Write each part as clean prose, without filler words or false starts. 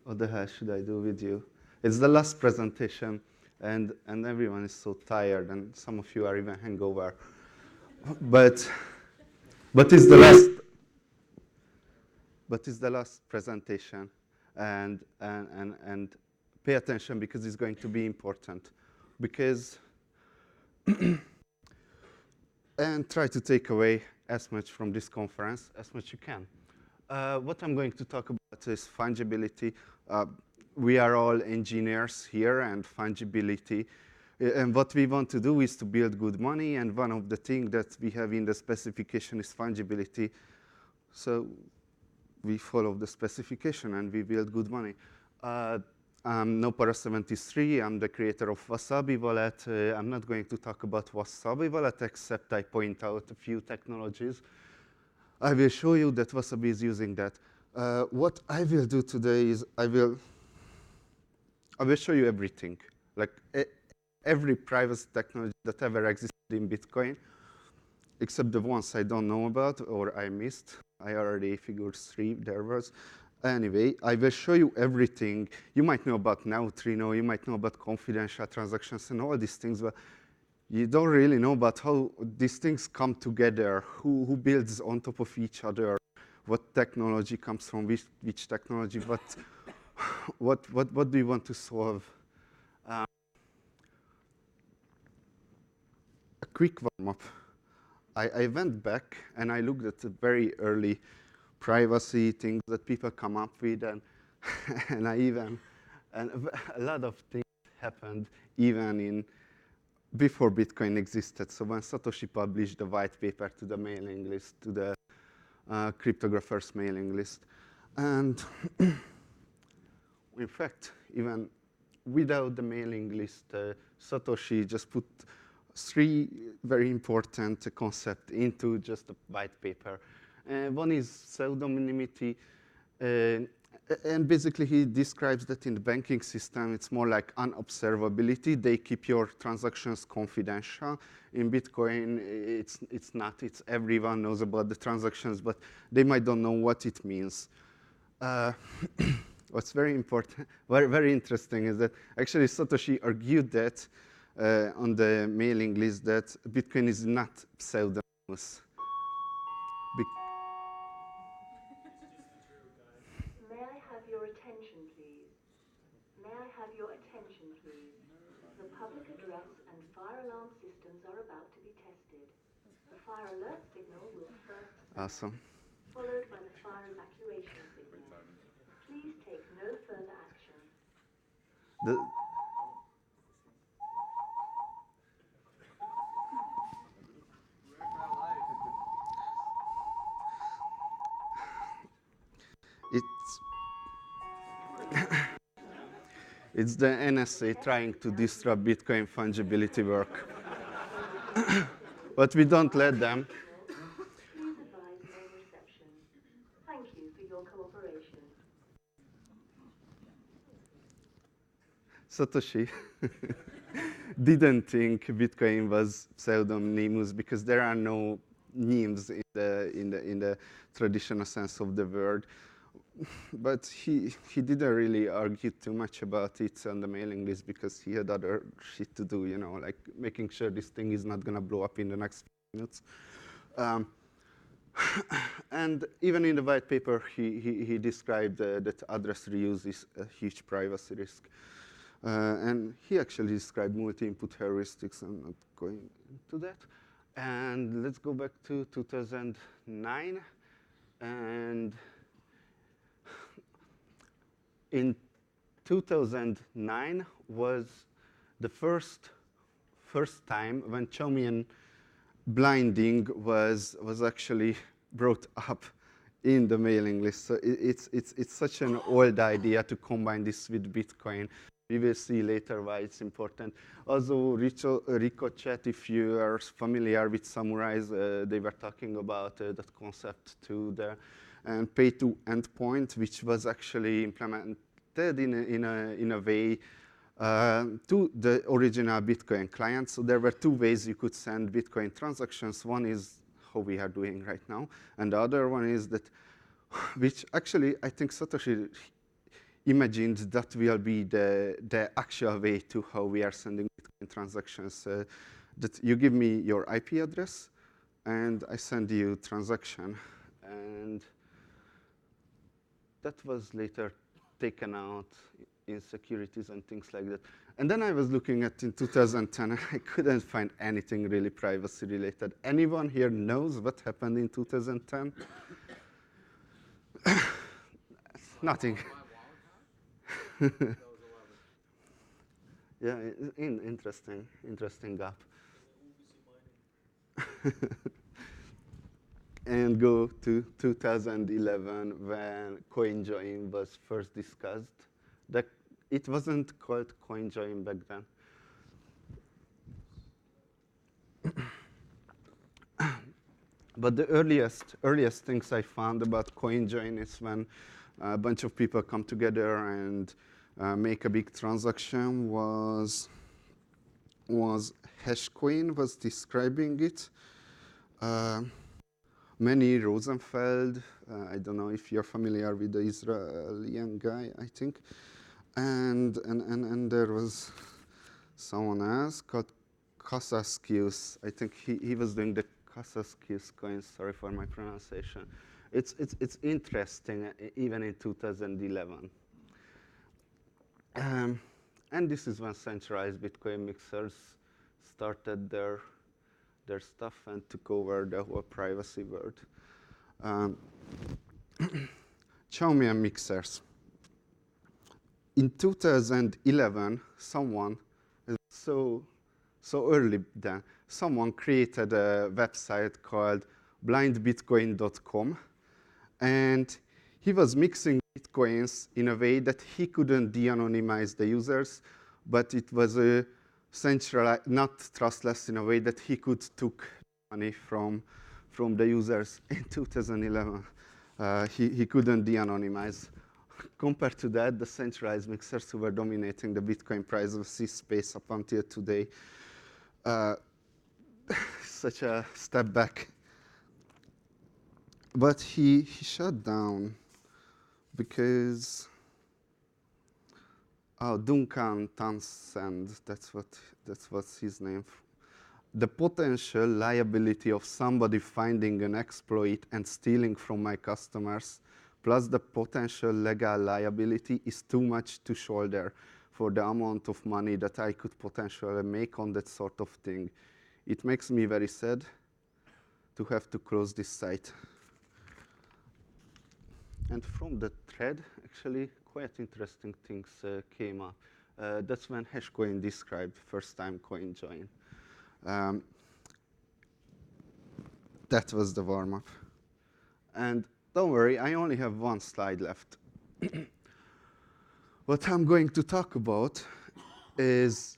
What the hell should I do with you? It's the last presentation, and everyone is so tired, and some of you are even hangover. But it's the last. But it's the last presentation, and pay attention because it's going to be important. Because and try to take away as much from this conference as much you can. What I'm going to talk about is fungibility. We are all engineers here, and fungibility. And what we want to do is to build good money, and one of the things that we have in the specification is fungibility. So we follow the specification and we build good money. I'm Nopara73. I'm the creator of Wasabi Wallet. I'm not going to talk about Wasabi Wallet, except I point out a few technologies. I will show you that Wasabi is using that. What I will do today is I will show you everything, like every privacy technology that ever existed in Bitcoin, except the ones I don't know about or I missed. I already figured 3 there was. Anyway, I will show you everything. You might know about neutrino, you might know about confidential transactions and all these things, but you don't really know about how these things come together, who builds on top of each other, what technology comes from which technology, what do you want to solve? A quick warm-up. I went back and I looked at the very early privacy things that people come up with, and and a lot of things happened even before Bitcoin existed. So when Satoshi published the white paper to the mailing list, to the cryptographers mailing list, and in fact, even without the mailing list, Satoshi just put 3 very important concepts into just a white paper. One is pseudonymity, and basically he describes that in the banking system it's more like unobservability. They keep your transactions confidential. In Bitcoin, it's not. It's everyone knows about the transactions, but they might don't know what it means. What's very important, very interesting, is that actually Satoshi argued that on the mailing list that Bitcoin is not pseudonymous. May I have your attention, please? May I have your attention, please? The public address and fire alarm systems are about to be tested. The fire alert signal will first sound, followed by the fire evacuation signal. Please take no further action. It's the NSA trying to disrupt Bitcoin fungibility work. But we don't let them. Please advise no reception. Thank you for your cooperation. Satoshi didn't think Bitcoin was pseudonymous because there are no names in the traditional sense of the word. But he didn't really argue too much about it on the mailing list because he had other shit to do, you know, like making sure this thing is not going to blow up in the next few minutes. And even in the white paper, he described that address reuse is a huge privacy risk. And he actually described multi-input heuristics. I'm not going into that. And let's go back to 2009. And in 2009 was the first time when Chaumian blinding was actually brought up in the mailing list. So it's such an old idea to combine this with Bitcoin. We will see later why it's important. Also, Ricochet, if you are familiar with samurais, they were talking about that concept too there. And pay to endpoint, which was actually implemented in a way to the original Bitcoin client. So there were 2 ways you could send Bitcoin transactions. One is how we are doing right now, and the other one is that, which actually I think Satoshi imagined that will be the actual way to how we are sending Bitcoin transactions. That you give me your IP address, and I send you transaction. And that was later taken out insecurities and things like that. And then I was looking at in 2010, and I couldn't find anything really privacy related. Anyone here knows what happened in 2010? Nothing. Yeah, interesting gap. And go to 2011 when CoinJoin was first discussed. It wasn't called CoinJoin back then. But the earliest things I found about CoinJoin is when a bunch of people come together and make a big transaction. Was Hashcoin was describing it. Manny Rosenfeld, I don't know if you're familiar with the Israeli guy, I think. And there was someone else called Kasaskius. I think he was doing the Kasaskius coin. Sorry for my pronunciation. It's interesting, even in 2011. And this is when centralized Bitcoin mixers started their stuff and took over the whole privacy world. Chaumian mixers. In 2011, someone, so early then, someone created a website called blindbitcoin.com, and he was mixing Bitcoins in a way that he couldn't de-anonymize the users, but it was a centralized, not trustless in a way that he could took money from the users. In 2011, he couldn't de-anonymize. Compared to that, the centralized mixers who were dominating the Bitcoin privacy space up until today, such a step back. But he shut down because Duncan Townsend, that's what's his name. The potential liability of somebody finding an exploit and stealing from my customers, plus the potential legal liability, is too much to shoulder for the amount of money that I could potentially make on that sort of thing. It makes me very sad to have to close this site. And from the thread, actually, quite interesting things came up. That's when Hashcoin described first time CoinJoin. That was the warm-up. And don't worry, I only have one slide left. What I'm going to talk about is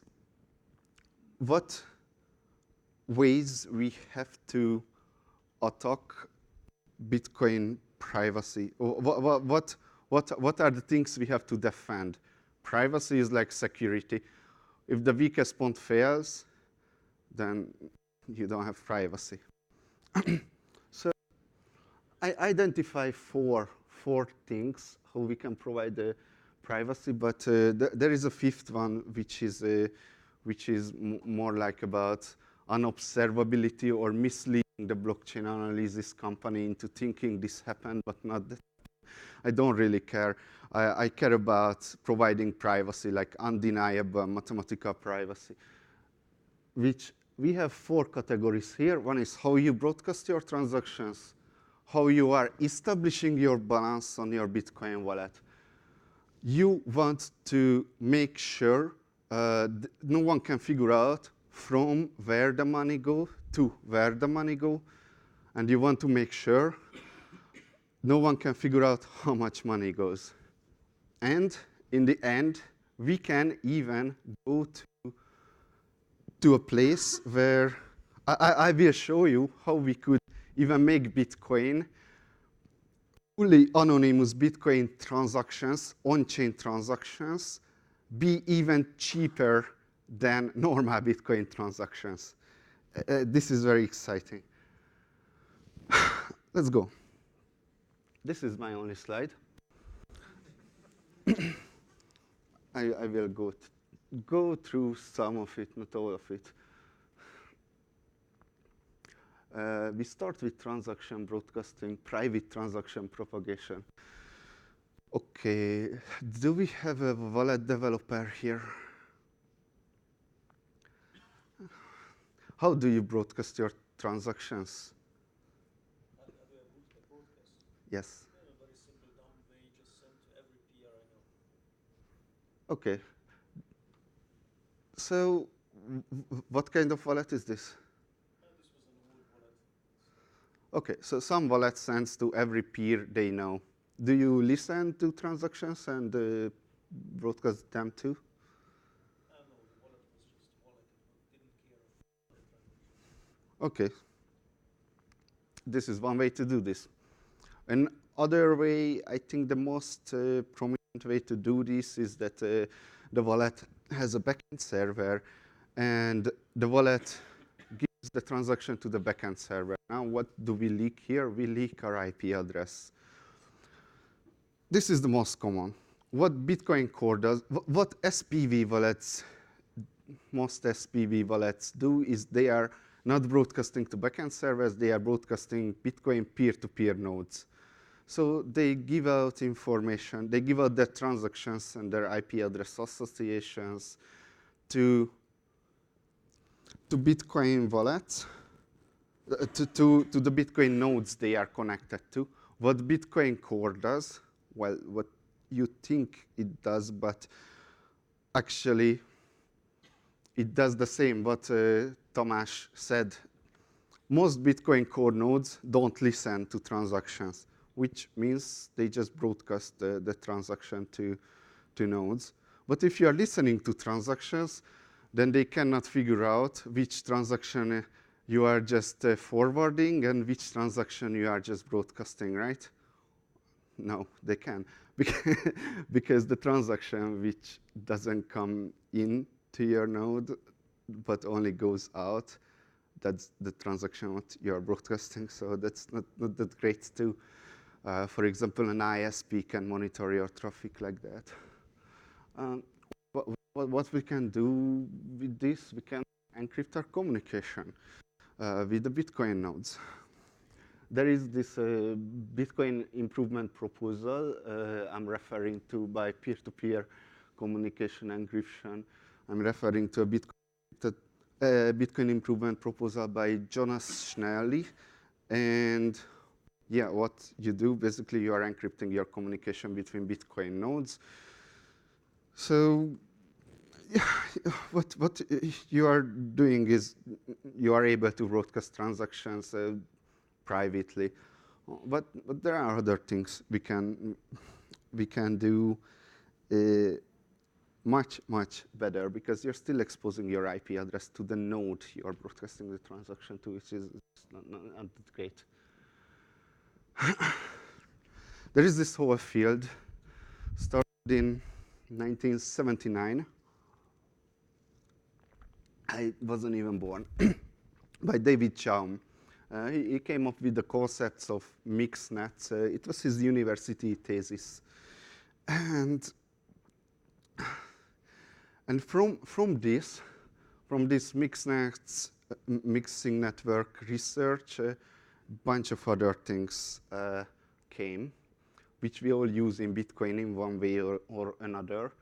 what ways we have to attack Bitcoin privacy. What are the things we have to defend? Privacy is like security. If the weakest point fails, then you don't have privacy. So I identify four things how we can provide the privacy, but there is a fifth one which is more like about unobservability or misleading the blockchain analysis company into thinking this happened, but not that. I don't really care. I care about providing privacy, like undeniable mathematical privacy, which we have four categories here. One is how you broadcast your transactions, how you are establishing your balance on your Bitcoin wallet. You want to make sure no one can figure out from where the money goes to where the money goes, and you want to make sure no one can figure out how much money goes. And in the end, we can even go to a place where I will show you how we could even make Bitcoin, fully anonymous Bitcoin transactions, on-chain transactions, be even cheaper than normal Bitcoin transactions. This is very exciting. Let's go. This is my only slide. I will go through some of it, not all of it. We start with transaction broadcasting, private transaction propagation. Okay, do we have a wallet developer here? How do you broadcast your transactions? How do I broadcast? Yes. In a very simple, dumb way, just send to every peer I know. Okay. So, what kind of wallet is this? This was an old wallet. Okay, so some wallet sends to every peer they know. Do you listen to transactions and broadcast them too? No, the wallet was just a wallet. It didn't care of the transactions. Okay. This is one way to do this. Another way, I think the most prominent way to do this is that the wallet has a backend server, and the wallet gives the transaction to the backend server. Now, what do we leak here? We leak our IP address. This is the most common. What Bitcoin Core does, what SPV wallets, most SPV wallets do is they are not broadcasting to backend servers, they are broadcasting Bitcoin peer-to-peer nodes. So they give out information, they give out their transactions and their IP address associations to Bitcoin wallets, to the Bitcoin nodes they are connected to. What Bitcoin Core does, well, what you think it does, but actually it does the same what Tamás said. Most Bitcoin Core nodes don't listen to transactions, which means they just broadcast the transaction to nodes. But if you are listening to transactions, then they cannot figure out which transaction you are just forwarding and which transaction you are just broadcasting, right? No, they can. Because the transaction which doesn't come in to your node, but only goes out, that's the transaction what you're broadcasting. So that's not that great too. For example, an ISP can monitor your traffic like that. What we can do with this, we can encrypt our communication with the Bitcoin nodes. There is this Bitcoin improvement proposal I'm referring to by peer-to-peer communication encryption. I'm referring to a Bitcoin improvement proposal by Jonas Schnelli. And yeah, what you do, basically you are encrypting your communication between Bitcoin nodes. So yeah, what you are doing is you are able to broadcast transactions privately, but there are other things we can do much better, because you're still exposing your IP address to the node you are broadcasting the transaction to, which is not that great. There is this whole field started in 1979. I wasn't even born. By David Chaum. He came up with the concepts of mixed nets. It was his university thesis. And from this mixed nets, mixing network research, a bunch of other things came, which we all use in Bitcoin in one way or another.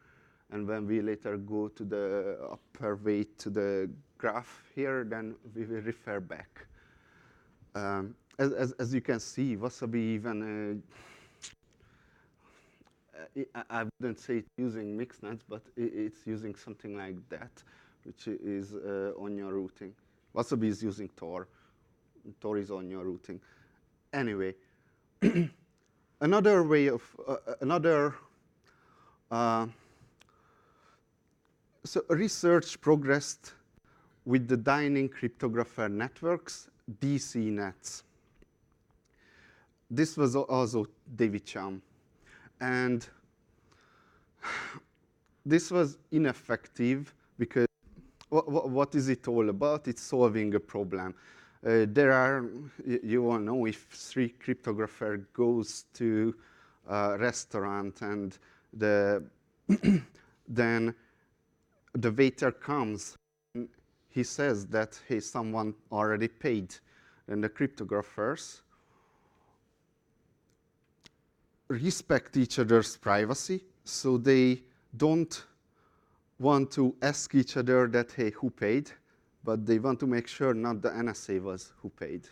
And when we later go to the upper way to the graph here, then we will refer back. As you can see, Wasabi even, I wouldn't say it's using mixed nets, but it's using something like that, which is on your routing. Wasabi is using Tor. Tor is on your routing. Anyway, another way of, so research progressed with the Dining cryptographer networks, DC nets. This was also David Chaum. And this was ineffective because what is it all about? It's solving a problem. There are, you all know, if 3 cryptographer goes to a restaurant and the then the waiter comes. And he says that, hey, someone already paid. And the cryptographers respect each other's privacy, so they don't want to ask each other that, hey, who paid? But they want to make sure not the NSA was who paid.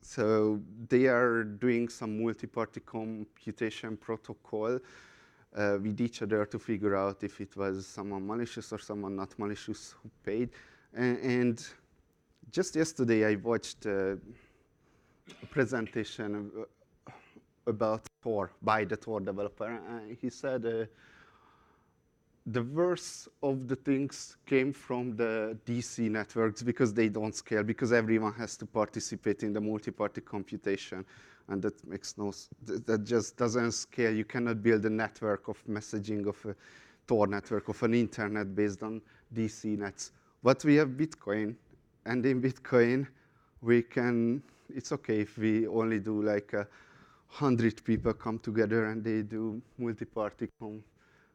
So they are doing some multi-party computation protocol with each other to figure out if it was someone malicious or someone not malicious who paid. And just yesterday, I watched a presentation about Tor by the Tor developer. He said the worst of the things came from the DC networks because they don't scale, because everyone has to participate in the multi-party computation. And that makes that just doesn't scale. You cannot build a network of messaging of a Tor network, of an internet based on DC nets. But we have Bitcoin, and in Bitcoin, it's okay if we only do like 100 people come together and they do multi-party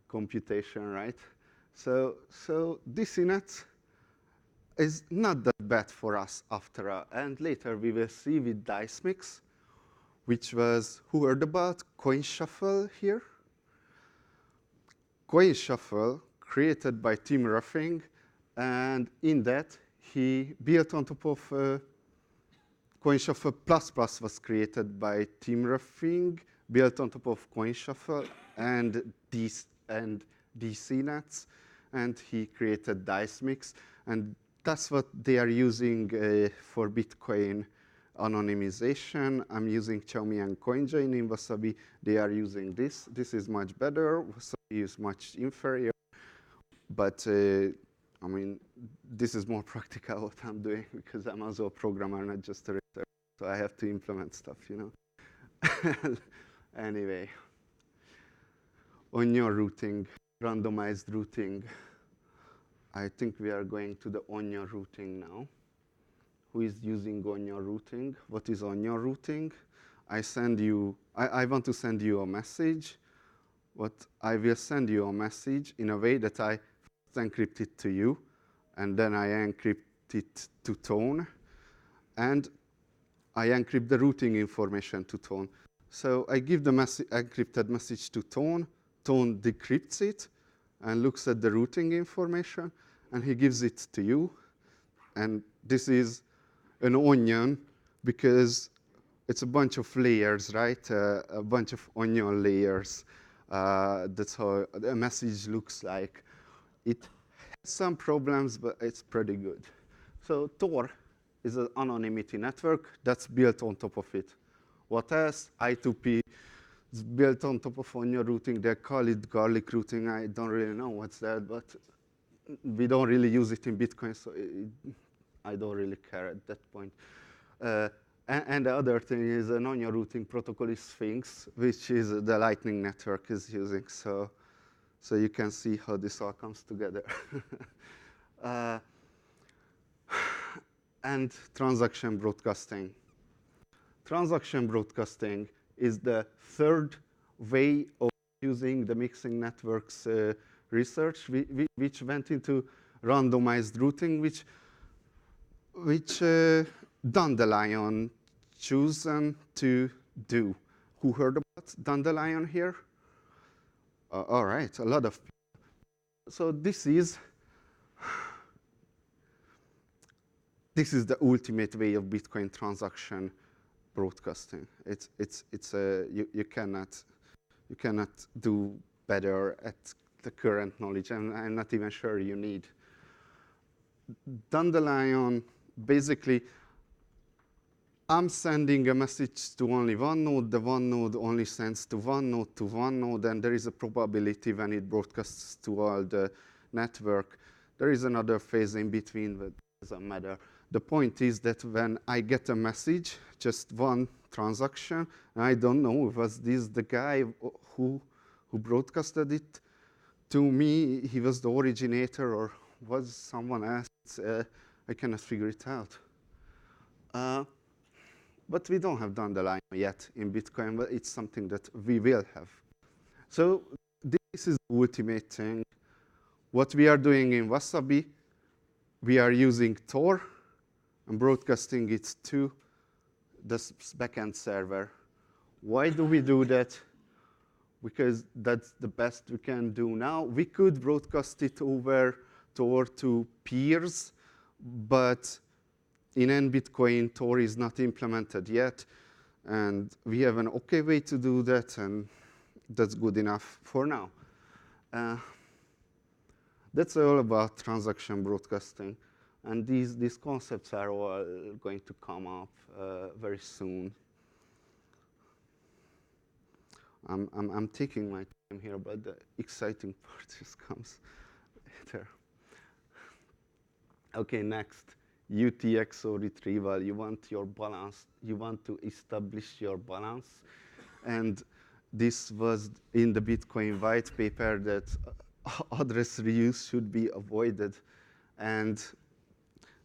computation, right? So DC net is not that bad for us after all. And later we will see with dice mix, which was, who heard about CoinShuffle here? CoinShuffle, created by Tim Ruffing, and in that he built on top of CoinShuffle plus was created by Tim Ruffing, built on top of CoinShuffle and DC nets, and he created dice mix, and that's what they are using for Bitcoin anonymization. I'm using Xiaomi and CoinJoin in Wasabi. They are using this. This is much better. Wasabi is much inferior. But I mean, this is more practical what I'm doing because I'm also a programmer, not just a researcher. So I have to implement stuff, you know. Anyway, onion routing, randomized routing. I think we are going to the onion routing now. Who is using onion routing? What is onion routing? I want to send you a message. I will send you a message in a way that I first encrypt it to you, and then I encrypt it to Tone, and I encrypt the routing information to Tone. So I give the encrypted message to Tone. Tone decrypts it and looks at the routing information, and he gives it to you. And this is an onion because it's a bunch of layers, right? A bunch of onion layers. That's how a message looks like. It has some problems, but it's pretty good. So Tor is an anonymity network that's built on top of it. What else? I2P is built on top of onion routing. They call it garlic routing. I don't really know what's that, but we don't really use it in Bitcoin, so I don't really care at that point. And the other thing is an onion routing protocol is Sphinx, which is the Lightning Network is using. So you can see how this all comes together. And transaction broadcasting. Transaction broadcasting is the third way of using the mixing networks research, which went into randomized routing, which Dandelion chosen to do. Who heard about Dandelion here? All right, a lot of people. So this is the ultimate way of Bitcoin transaction broadcasting. You cannot do better at the current knowledge, and I'm not even sure you need. Dandelion, basically, I'm sending a message to only one node. The one node only sends to one node, and there is a probability when it broadcasts to all the network. There is another phase in between, but it doesn't matter. The point is that when I get a message, just one transaction, and I don't know, was this the guy who broadcasted it to me? He was the originator, or was someone else? I cannot figure it out. But we don't have Dandelion yet in Bitcoin, but it's something that we will have. So this is the ultimate thing. What we are doing in Wasabi, we are using Tor and broadcasting it to the backend server. Why do we do that? Because that's the best we can do now. We could broadcast it over Tor to peers, but in Bitcoin, Tor is not implemented yet, and we have an okay way to do that, and that's good enough for now. That's all about transaction broadcasting, and these concepts are all going to come up very soon. I'm taking my time here, but the exciting part just comes later. Okay, next, UTXO retrieval. You want your balance. You want to establish your balance. And this was in the Bitcoin white paper that address reuse should be avoided. And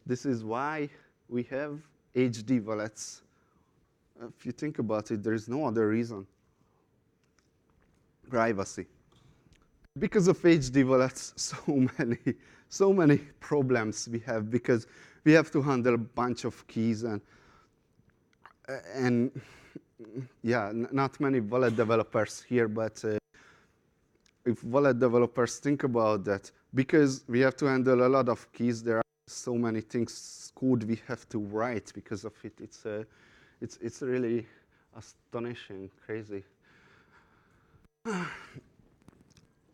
this is why we have HD wallets. If you think about it, there is no other reason. Privacy. Because of HD wallets, so many problems we have, because we have to handle a bunch of keys, and yeah, not many wallet developers here, but if wallet developers think about that, because we have to handle a lot of keys, there are so many things, code we have to write because of it. It's really astonishing, crazy.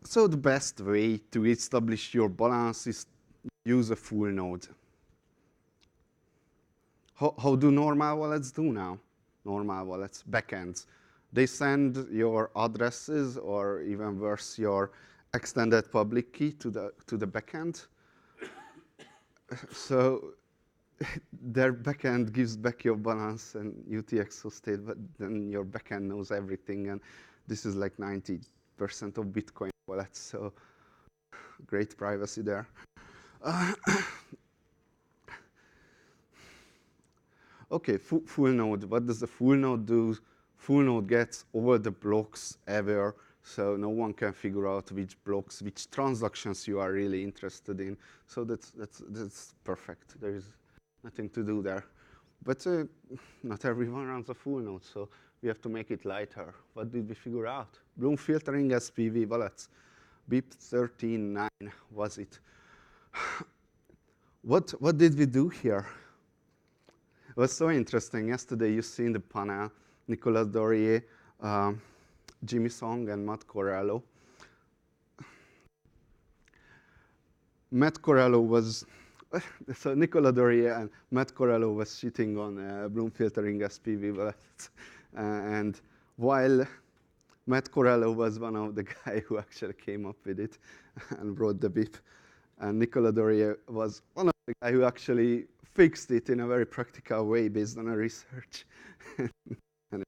So the best way to establish your balance is use a full node. How do normal wallets do now? Normal wallets, backends. They send your addresses, or even worse, your extended public key to the backend. So their backend gives back your balance and UTXO state, but then your backend knows everything, and this is like 90% of Bitcoin wallets, so great privacy there. Okay, full node. What does the full node do? Full node gets all the blocks ever, so no one can figure out which blocks, which transactions you are really interested in. So that's perfect. There is nothing to do there. But not everyone runs a full node, so we have to make it lighter. What did we figure out? Bloom filtering SPV wallets. BIP 13.9 was it. What did we do here? It was so interesting. Yesterday you see in the panel Nicolas Dorier, Jimmy Song, and Matt Corallo. Matt Corallo was, so Nicolas Dorier and Matt Corallo was cheating on Bloom filtering SPV wallets. And while Matt Corallo was one of the guys who actually came up with it and wrote the BIP, and Nicolas Dorier was one of the guys who actually fixed it in a very practical way based on a research. Anyway,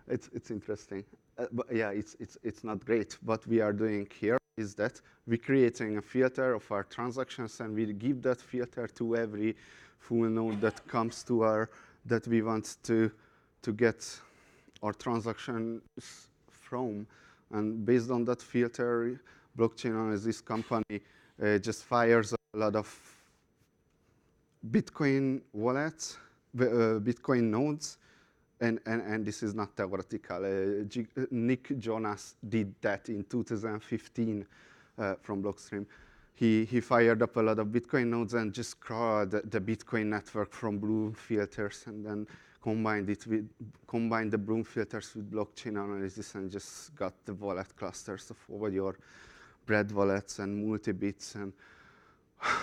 it's interesting. But yeah, it's not great. What we are doing here is that we're creating a filter of our transactions, and we give that filter to every full node that comes to our, that we want to get our transactions from. And based on that filter, blockchain analysis company just fires a lot of Bitcoin wallets, Bitcoin nodes, and this is not theoretical. Nick Jonas did that in 2015 from Blockstream. He fired up a lot of Bitcoin nodes and just crawled the Bitcoin network from Bloom filters, and then combined the Bloom filters with blockchain analysis, and just got the wallet clusters of all your bread wallets and multi-bits. And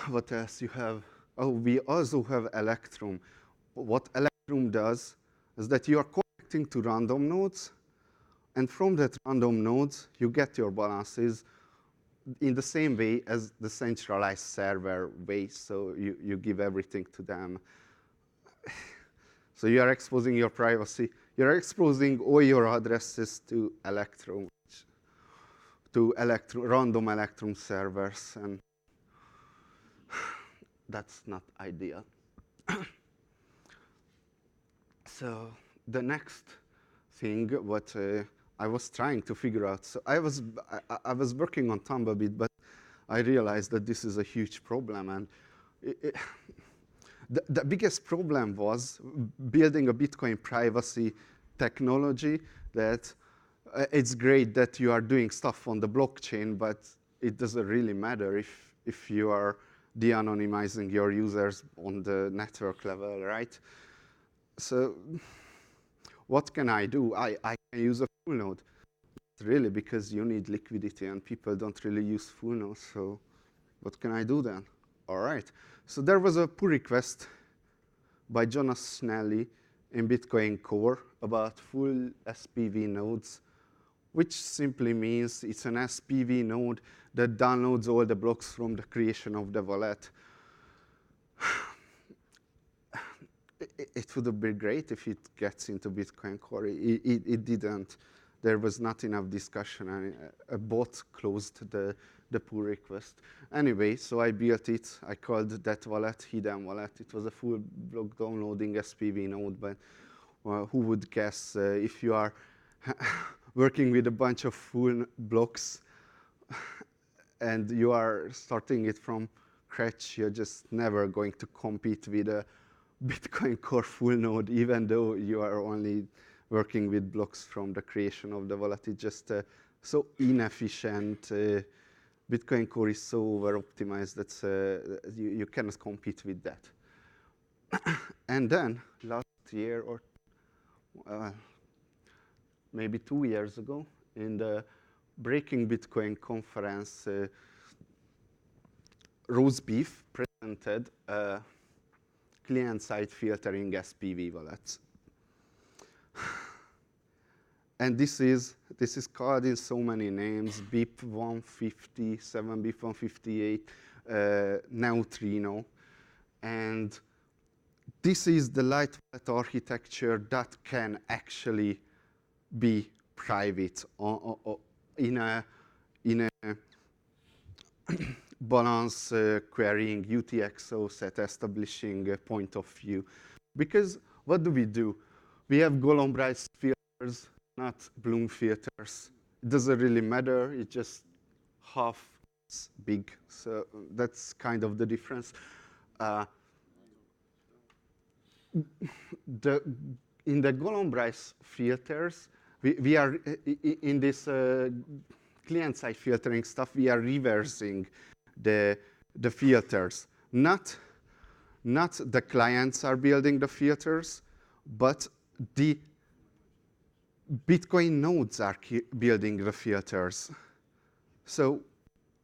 what else you have? Oh, we also have Electrum. What Electrum does is that you are connecting to random nodes, and from that random nodes, you get your balances in the same way as the centralized server way. So you give everything to them. So you are exposing your privacy. You're exposing all your addresses to Electrum, to random Electrum servers, and that's not ideal. So the next thing what I was trying to figure out. So I was working on Tumbleweed, but I realized that this is a huge problem. And the biggest problem was building a Bitcoin privacy technology that it's great that you are doing stuff on the blockchain, but it doesn't really matter if you are de-anonymizing your users on the network level, right? So what can I do? I can use a full node. Really, because you need liquidity and people don't really use full nodes, so what can I do then? All right, so there was a pull request by Jonas Snelly in Bitcoin Core about full SPV nodes, which simply means it's an SPV node that downloads all the blocks from the creation of the wallet. It would have been great if it gets into Bitcoin Core. It didn't. There was not enough discussion, and a bot closed the pull request. Anyway, so I built it. I called that wallet Hidden Wallet. It was a full block downloading SPV node, but who would guess if you are working with a bunch of full blocks and you are starting it from scratch, you're just never going to compete with a Bitcoin Core full node, even though you are only working with blocks from the creation of the wallet. It's just so inefficient. Bitcoin Core is so over-optimized that you cannot compete with that. And then last year, or maybe 2 years ago, in the Breaking Bitcoin conference, Rosebeef presented client-side filtering SPV wallets. And this is called in so many names: BIP 157, BIP 158, Neutrino. And this is the light wallet architecture that can actually be private in a balance querying UTXO set establishing point of view. Because what do? We have Golombrais filters, not Bloom filters. It doesn't really matter. It's just half as big. So that's kind of the difference. In the Golombrais filters, we are in this client-side filtering stuff. We are reversing the filters. Not the clients are building the filters, but the Bitcoin nodes are building the filters. So,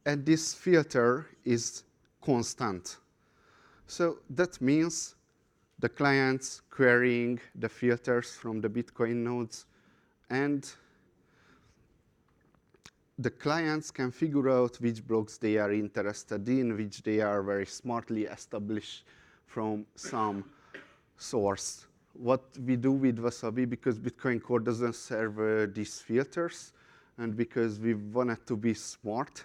and this filter is constant. So that means the clients querying the filters from the Bitcoin nodes, and the clients can figure out which blocks they are interested in, which they are very smartly established from some source. What we do with Wasabi, because Bitcoin Core doesn't serve these filters, and because we wanted to be smart,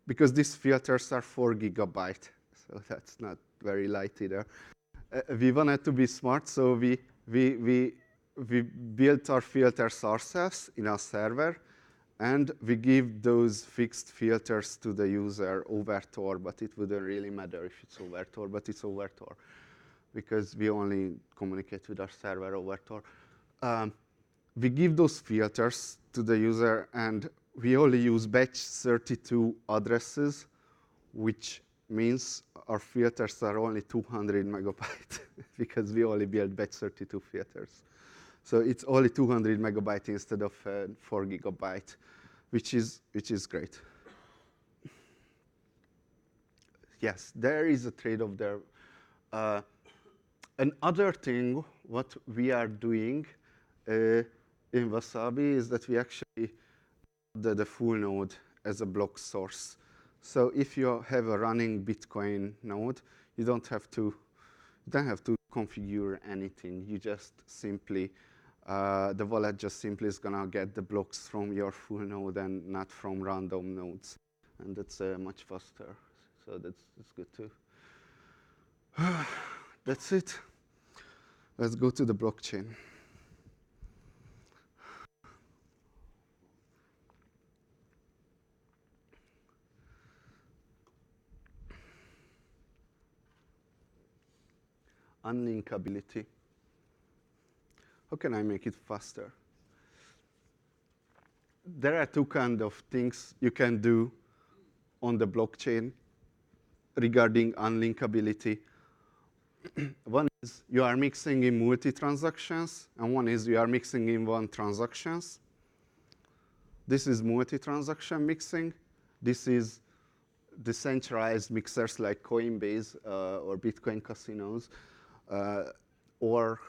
because these filters are 4 gigabyte, so that's not very light either. We wanted to be smart, so we built our filters ourselves in our server, and we give those fixed filters to the user over Tor, but it wouldn't really matter if it's over Tor, but it's over Tor, because we only communicate with our server over Tor. We give those filters to the user, and we only use batch 32 addresses, which means our filters are only 200 megabytes because we only build batch 32 filters. So it's only 200 megabytes instead of 4 gigabyte, which is great. Yes, there is a trade-off there. Another thing, what we are doing in Wasabi is that we actually the full node as a block source. So if you have a running Bitcoin node, you don't have to configure anything. You just simply the wallet just simply is gonna get the blocks from your full node and not from random nodes, and that's much faster. So that's good too. That's it. Let's go to the blockchain. unlinkability. How can I make it faster? There are two kinds of things you can do on the blockchain regarding unlinkability. One is you are mixing in multi-transactions, and one is you are mixing in one transactions. This is multi-transaction mixing. This is decentralized mixers like Coinbase or Bitcoin casinos, or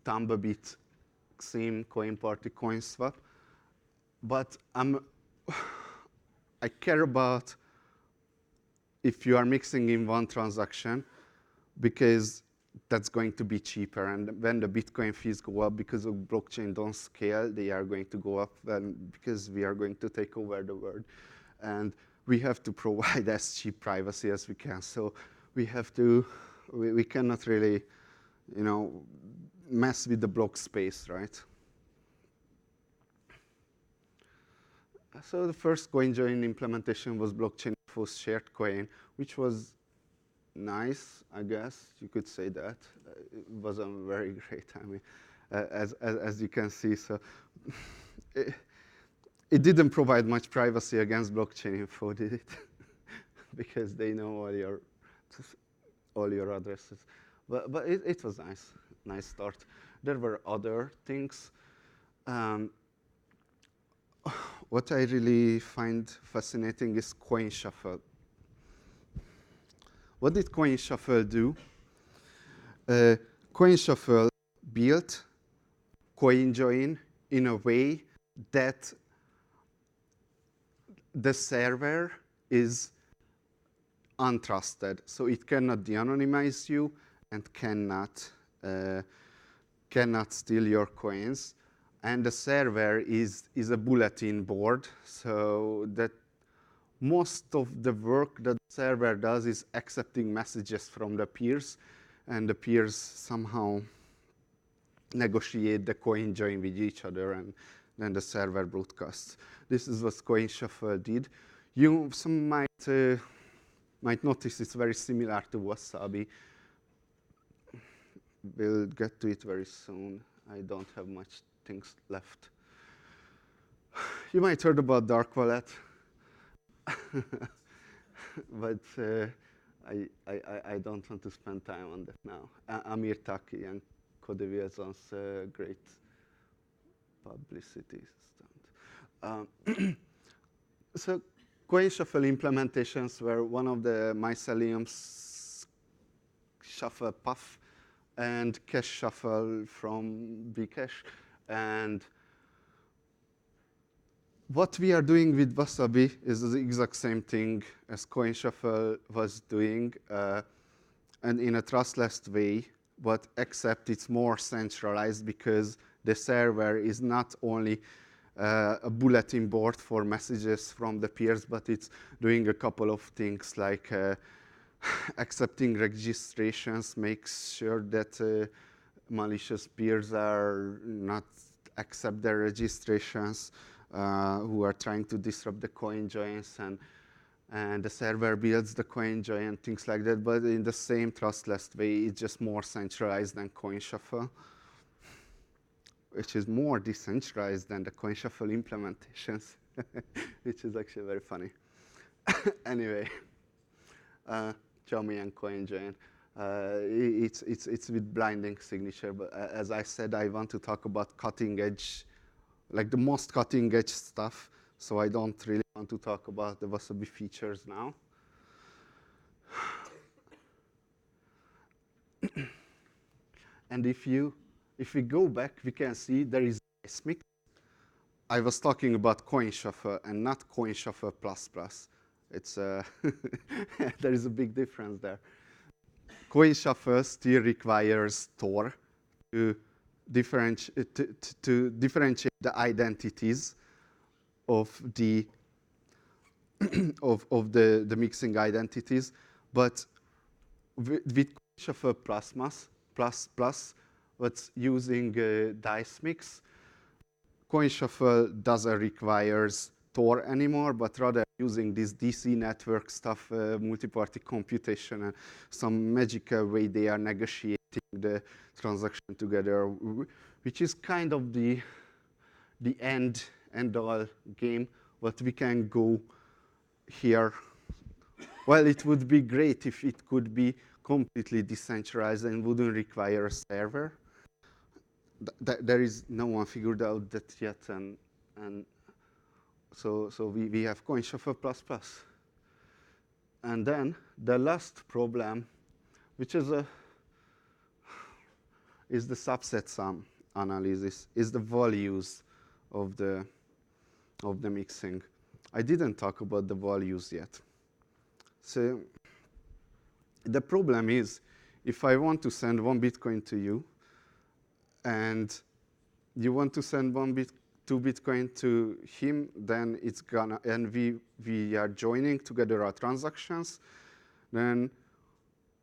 Tumblebeat, Xim, CoinParty, CoinSwap. But I care about if you are mixing in one transaction, because that's going to be cheaper. And when the Bitcoin fees go up because of blockchain don't scale, they are going to go up because we are going to take over the world. And we have to provide as cheap privacy as we can. So we have to, we cannot really, mess with the block space, right? So the first CoinJoin implementation was blockchain for shared coin, which was nice, I guess you could say that. It wasn't very great. I mean, as you can see, so it didn't provide much privacy against blockchain info, did it? Because they know all your addresses. But it was nice start. There were other things. What I really find fascinating is coin shuffle. What did coin shuffle do? Coin shuffle built CoinJoin in a way that the server is untrusted, so it cannot de-anonymize you and cannot steal your coins. And the server is a bulletin board, so that most of the work that the server does is accepting messages from the peers, and the peers somehow negotiate the CoinJoin with each other, and then the server broadcasts. This is what CoinShuffle did. Some might notice it's very similar to Wasabi. We'll get to it very soon. I don't have much things left. You might heard about dark wallet, but I don't want to spend time on that now. Amir Taki and Cody Wilson's great publicity stunt. So CoinShuffle implementations were one of the Mycelium's Shuffle Puff and Cash Shuffle from Bcash. And what we are doing with Wasabi is the exact same thing as CoinShuffle was doing, and in a trustless way, but except it's more centralized because the server is not only a bulletin board for messages from the peers, but it's doing a couple of things like accepting registrations, makes sure that malicious peers are not accept their registrations, who are trying to disrupt the CoinJoins, and the server builds the CoinJoin and things like that. But in the same trustless way, it's just more centralized than CoinShuffle, which is more decentralized than the CoinShuffle implementations, which is actually very funny. Anyway, Xiaomi and CoinJoin. It's with blinding signature, but as I said, I want to talk about cutting edge, like the most cutting edge stuff, so I don't really want to talk about the Wasabi features now. And if we go back, we can see there is dice mix. I was talking about CoinShuffle and not CoinShuffle plus. It's there is a big difference there. CoinShuffle still requires Tor to differentiate the identities of the the mixing identities, but with CoinShuffle plus, what's using dice mix, CoinShuffle doesn't require Tor anymore, but rather using this DC network stuff, multi-party computation, and some magical way they are negotiating the transaction together, which is kind of the end all game. What we can go here. Well, it would be great if it could be completely decentralized and wouldn't require a server. There is no one figured out that yet, and so we have CoinShuffle++. And then the last problem, which is the subset sum analysis, is the values of the mixing. I didn't talk about the values yet. So the problem is, if I want to send 1 Bitcoin to you, and you want to send 2 Bitcoin to him, then it's gonna, and we are joining together our transactions, then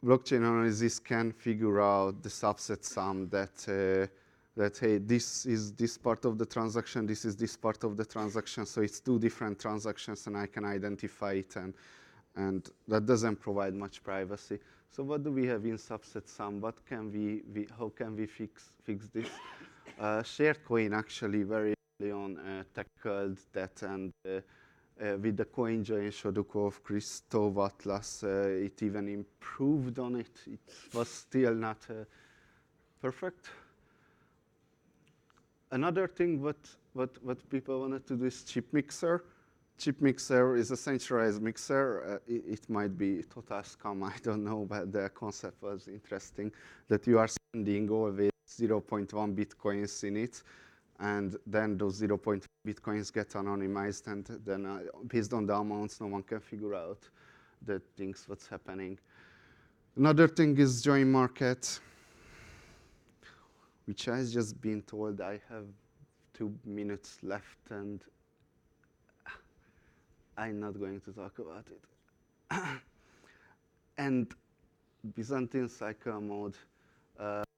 blockchain analysis can figure out the subset sum that hey, this is this part of the transaction, this is this part of the transaction, so it's 2 different transactions, and I can identify it, and that doesn't provide much privacy. So what do we have in subset sum? What can how can we fix this? Sharecoin actually very early on tackled that, and with the CoinJoin Shodoku of Christoph Atlas, it even improved on it. It was still not perfect. Another thing what people wanted to do is chip mixer. Chip mixer is a centralized mixer. It might be total scam, I don't know, but the concept was interesting, that you are sending always 0.1 Bitcoins in it, and then those 0.1 Bitcoins get anonymized, and then based on the amounts, no one can figure out the things, what's happening. Another thing is join market, which I've just been told I have 2 minutes left, and I'm not going to talk about it. And Byzantine cycle mode,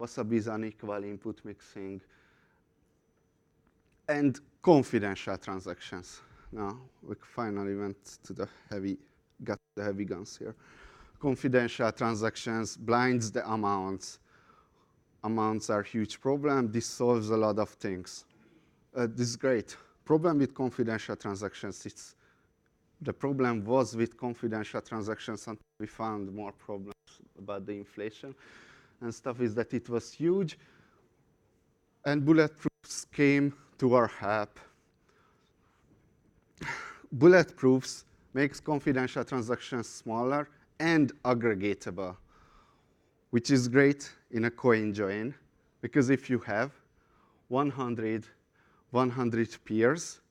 Wasabi's unequal input mixing, and confidential transactions. Now, we finally went to got the heavy guns here. Confidential transactions blinds the amounts. Amounts are a huge problem. This solves a lot of things. This is great. Problem with confidential transactions, the problem was with confidential transactions until we found more problems about the inflation and stuff, is that it was huge, and bulletproofs came to our help. Bulletproofs makes confidential transactions smaller and aggregatable, which is great in a coin join, because if you have 100 peers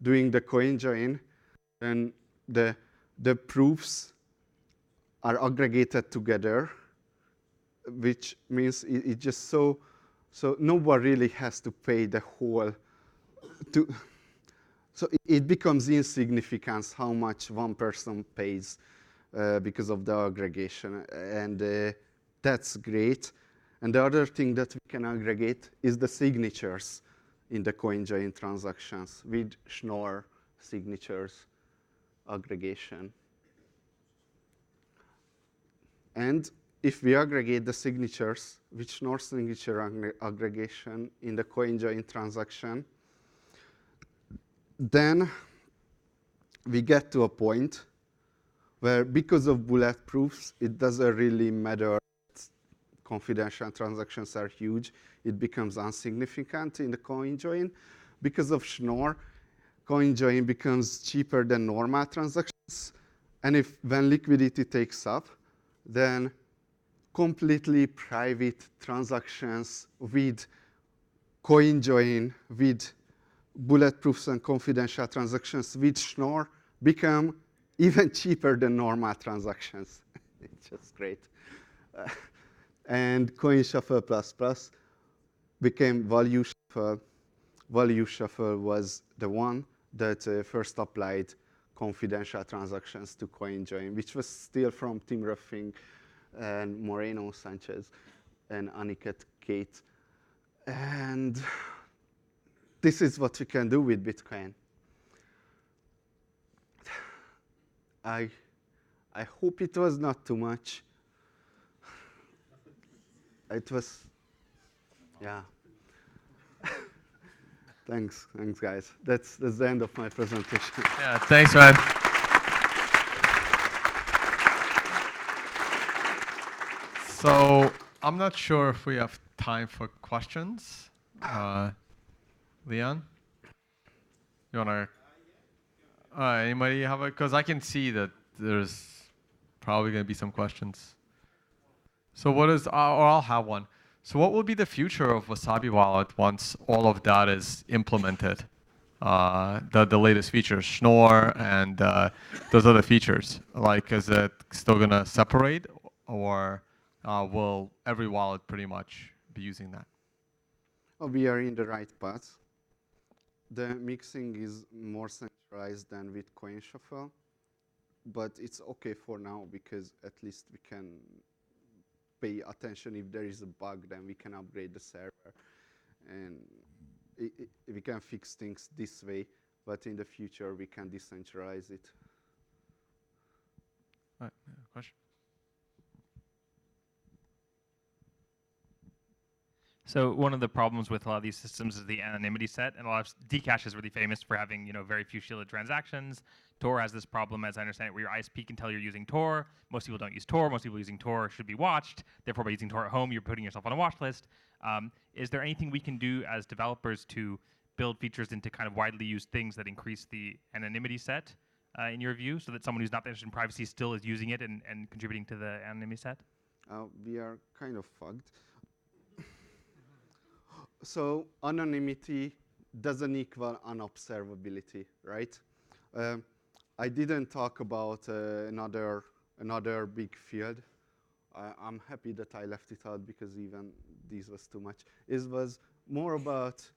doing the coin join, then the proofs are aggregated together, which means it just so no one really has to pay the whole. So it becomes insignificant how much one person pays because of the aggregation, and that's great. And the other thing that we can aggregate is the signatures in the CoinJoin transactions with Schnorr signatures aggregation. And if we aggregate the signatures with Schnorr signature aggregation in the CoinJoin transaction, then we get to a point where, because of bulletproofs, it doesn't really matter. Confidential transactions are huge. It becomes insignificant in the CoinJoin. Because of Schnorr, CoinJoin becomes cheaper than normal transactions. And when liquidity takes up, then completely private transactions with CoinJoin, with bulletproofs and confidential transactions with Schnorr become even cheaper than normal transactions. It's just great. And CoinShuffle++ became Value Shuffle. Value Shuffle was the one that first applied confidential transactions to CoinJoin, which was still from Tim Ruffing and Moreno Sanchez and Aniket Kate. And this is what we can do with Bitcoin. I hope it was not too much. It was, yeah. Thanks, guys. That's the end of my presentation. Yeah, thanks, man. So I'm not sure if we have time for questions. Leon, you wanna? Anybody have a? Because I can see that there's probably gonna be some questions. So what is? Or I'll have one. So what will be the future of Wasabi Wallet once all of that is implemented? The latest features, Schnorr and those other features. Like, is it still gonna separate, or will every wallet pretty much be using that? Oh, we are in the right path. The mixing is more centralized than with CoinShuffle, but it's okay for now because at least we can pay attention. If there is a bug, then we can upgrade the server, and we can fix things this way, but in the future we can decentralize it. All right, question? So one of the problems with a lot of these systems is the anonymity set, and a lot of Dcash is really famous for having very few shielded transactions. Tor has this problem, as I understand it, where your ISP can tell you're using Tor. Most people don't use Tor. Most people using Tor should be watched. Therefore, by using Tor at home, you're putting yourself on a watch list. Is there anything we can do as developers to build features into kind of widely used things that increase the anonymity set, in your view, so that someone who's not interested in privacy still is using it and contributing to the anonymity set? We are kind of fucked. So anonymity doesn't equal unobservability, right? I didn't talk about another big field. I'm happy that I left it out because even this was too much. It was more about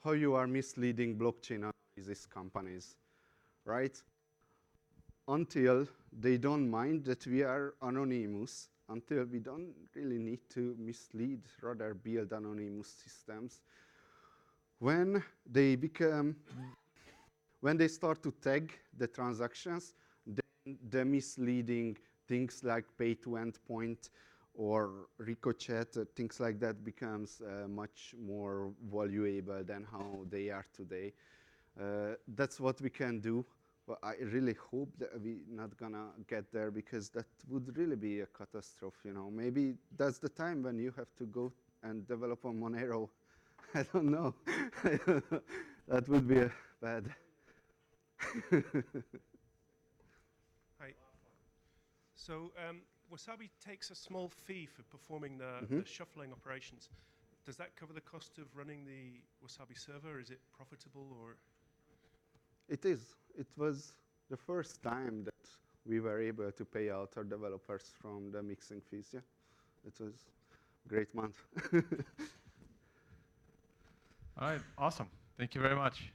how you are misleading blockchain analysis companies, right? Until they don't mind that we are anonymous, until we don't really need to mislead, rather build anonymous systems. When they start to tag the transactions, then the misleading things like pay to endpoint or ricochet, things like that becomes much more valuable than how they are today. That's what we can do. But I really hope that we're not gonna get there because that would really be a catastrophe, Maybe that's the time when you have to go and develop on Monero. I don't know. That would be bad. Hi. So Wasabi takes a small fee for performing the shuffling operations. Does that cover the cost of running the Wasabi server? Is it profitable or? It is. It was the first time that we were able to pay out our developers from the mixing fees. Yeah, it was a great month. All right, awesome. Thank you very much.